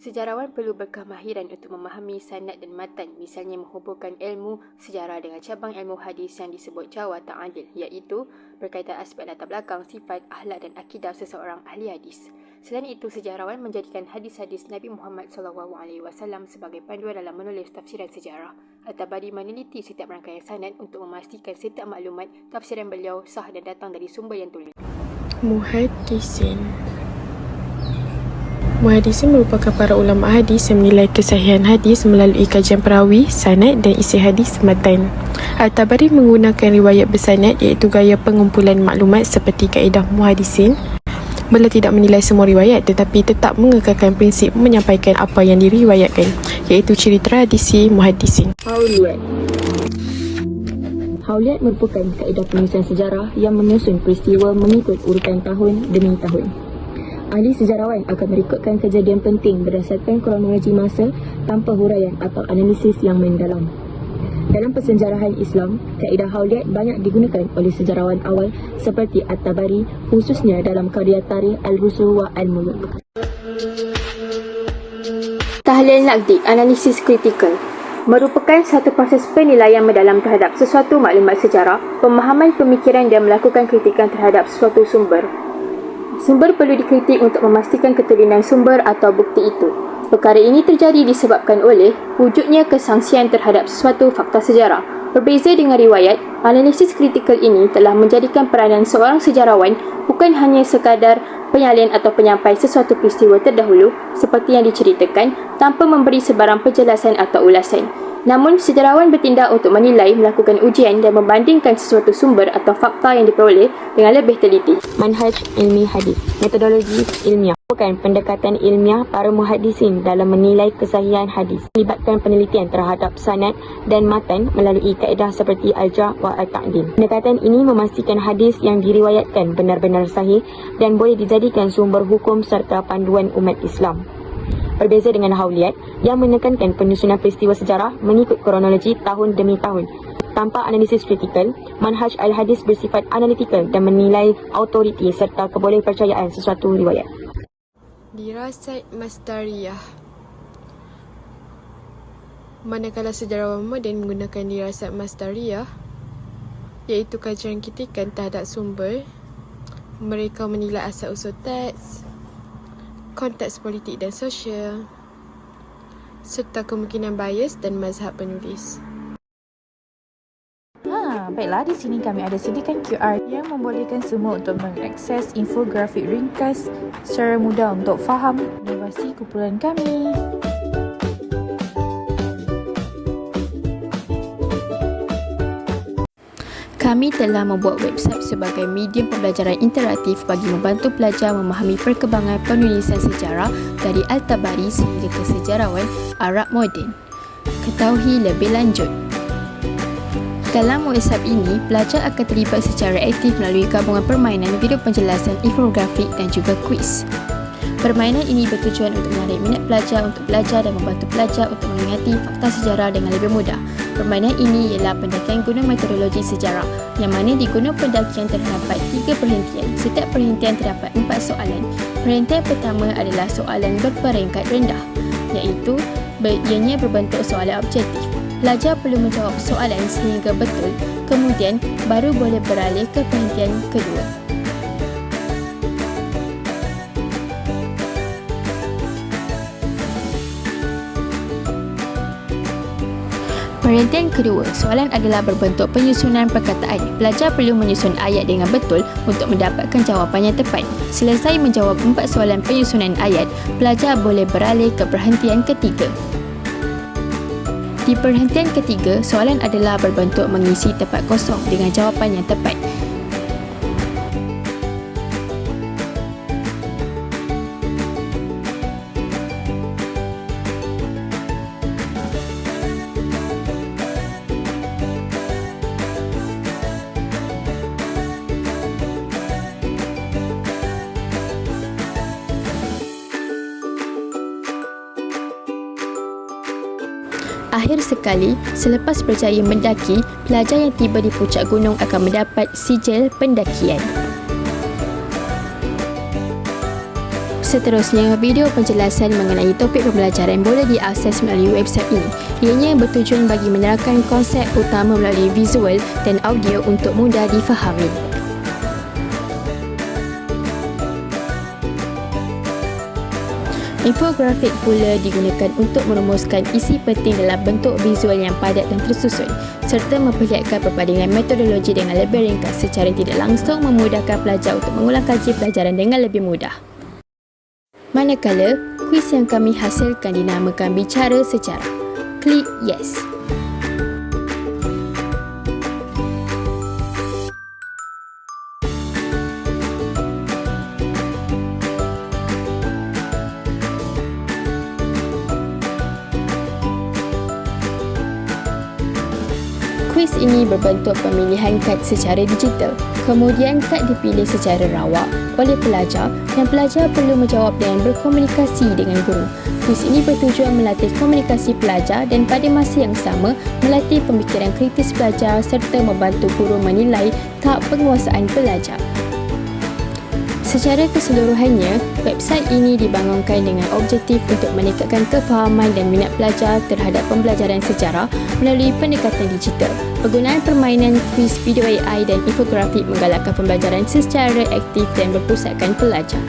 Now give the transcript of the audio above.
Sejarawan perlu berkemahiran untuk memahami sanad dan matan, misalnya menghubungkan ilmu sejarah dengan cabang ilmu hadis yang disebut jawah ta'adil, iaitu berkaitan aspek latar belakang, sifat, akhlak dan akidah seseorang ahli hadis. Selain itu, sejarawan menjadikan hadis-hadis Nabi Muhammad SAW sebagai panduan dalam menulis tafsiran sejarah. At-Tabari meneliti setiap rangkaian sanad untuk memastikan setiap maklumat tafsiran beliau sah dan datang dari sumber yang tulis. Muhaddisin merupakan para ulama hadis yang menilai kesahihan hadis melalui kajian perawi, sanad dan isi hadis matan. At-Tabari menggunakan riwayat bersanad iaitu gaya pengumpulan maklumat seperti kaedah muhaddisin. Beliau tidak menilai semua riwayat tetapi tetap mengekalkan prinsip menyampaikan apa yang diriwayatkan, iaitu ciri tradisi muhaddisin. Hauliyat merupakan kaedah penulisan sejarah yang menyusun peristiwa mengikut urutan tahun demi tahun. Ahli sejarawan akan merekodkan kejadian penting berdasarkan kronologi masa tanpa huraian atau analisis yang mendalam. Dalam pensejaraan Islam, kaedah hauliyat banyak digunakan oleh sejarawan awal seperti At-Tabari, khususnya dalam karya Tarikh Al-Rusul wa Al-Muluk. Tahlil naqdi, analisis kritikal, merupakan satu proses penilaian mendalam terhadap sesuatu maklumat sejarah, pemahaman pemikiran dan melakukan kritikan terhadap sesuatu sumber. Sumber perlu dikritik untuk memastikan keturunan sumber atau bukti itu. Perkara ini terjadi disebabkan oleh wujudnya kesangsian terhadap sesuatu fakta sejarah. Berbeza dengan riwayat, analisis kritikal ini telah menjadikan peranan seorang sejarawan bukan hanya sekadar penyalin atau penyampai sesuatu peristiwa terdahulu seperti yang diceritakan tanpa memberi sebarang penjelasan atau ulasan. Namun, sejarawan bertindak untuk menilai, melakukan ujian dan membandingkan sesuatu sumber atau fakta yang diperoleh dengan lebih teliti. Manhaj ilmi hadis, metodologi ilmiah, bukan pendekatan ilmiah para muhaddisin dalam menilai kesahihan hadis. Melibatkan penelitian terhadap sanad dan matan melalui kaedah seperti al-jarh wa al-ta'dil. Pendekatan ini memastikan hadis yang diriwayatkan benar-benar sahih dan boleh dijadikan sumber hukum serta panduan umat Islam. Berbeza dengan hauliyat yang menekankan penyusunan peristiwa sejarah mengikut kronologi tahun demi tahun. Tanpa analisis kritikal, manhaj al-hadis bersifat analitikal dan menilai autoriti serta kebolehpercayaan sesuatu riwayat. Dirasat masdariyah. Manakala sejarawan moden menggunakan dirasat masdariyah, iaitu kajian kritikan terhadap sumber, mereka menilai asal-usul teks, konteks politik dan sosial, serta kemungkinan bias dan mazhab penulis. Baiklah, di sini kami ada sediakan QR yang membolehkan semua untuk mengakses infografik ringkas secara mudah untuk faham inovasi kumpulan kami. Kami telah membuat website sebagai medium pembelajaran interaktif bagi membantu pelajar memahami perkembangan penulisan sejarah dari Al-Tabari sehingga ke sejarawan Arab moden. Ketahui lebih lanjut. Dalam website ini, pelajar akan terlibat secara aktif melalui gabungan permainan, video penjelasan, infografik dan juga kuis. Permainan ini bertujuan untuk menarik minat pelajar untuk belajar dan membantu pelajar untuk mengingati fakta sejarah dengan lebih mudah. Permainan ini ialah pendakian guna metodologi sejarah, yang mana di gunung pendakian terdapat 3 perhentian. Setiap perhentian terdapat 4 soalan. Perhentian pertama adalah soalan berperingkat rendah, iaitu ianya berbentuk soalan objektif. Pelajar perlu menjawab soalan sehingga betul, kemudian baru boleh beralih ke perhentian kedua. Perhentian kedua, soalan adalah berbentuk penyusunan perkataan. Pelajar perlu menyusun ayat dengan betul untuk mendapatkan jawapan yang tepat. Selesai menjawab 4 soalan penyusunan ayat, pelajar boleh beralih ke perhentian ketiga. Di perhentian ketiga, soalan adalah berbentuk mengisi tempat kosong dengan jawapan yang tepat. Akhir sekali, selepas berjaya mendaki, pelajar yang tiba di puncak gunung akan mendapat sijil pendakian. Seterusnya, video penjelasan mengenai topik pembelajaran boleh diakses melalui website ini. Ianya bertujuan bagi menerangkan konsep utama melalui visual dan audio untuk mudah difahami. Infografik pula digunakan untuk merumuskan isi penting dalam bentuk visual yang padat dan tersusun, serta memperlihatkan perbandingan metodologi dengan lebih ringkas secara tidak langsung memudahkan pelajar untuk mengulang kaji pelajaran dengan lebih mudah. Manakala, kuis yang kami hasilkan dinamakan Bicara Sejarah. Klik Yes. Kuis ini berbentuk pemilihan kad secara digital. Kemudian kad dipilih secara rawak oleh pelajar dan pelajar perlu menjawab dengan berkomunikasi dengan guru. Kuis ini bertujuan melatih komunikasi pelajar dan pada masa yang sama melatih pemikiran kritis pelajar serta membantu guru menilai tahap penguasaan pelajar. Secara keseluruhannya, website ini dibangunkan dengan objektif untuk meningkatkan kefahaman dan minat pelajar terhadap pembelajaran sejarah melalui pendekatan digital. Penggunaan permainan, kuis, video AI dan infografik menggalakkan pembelajaran secara aktif dan berpusatkan pelajar.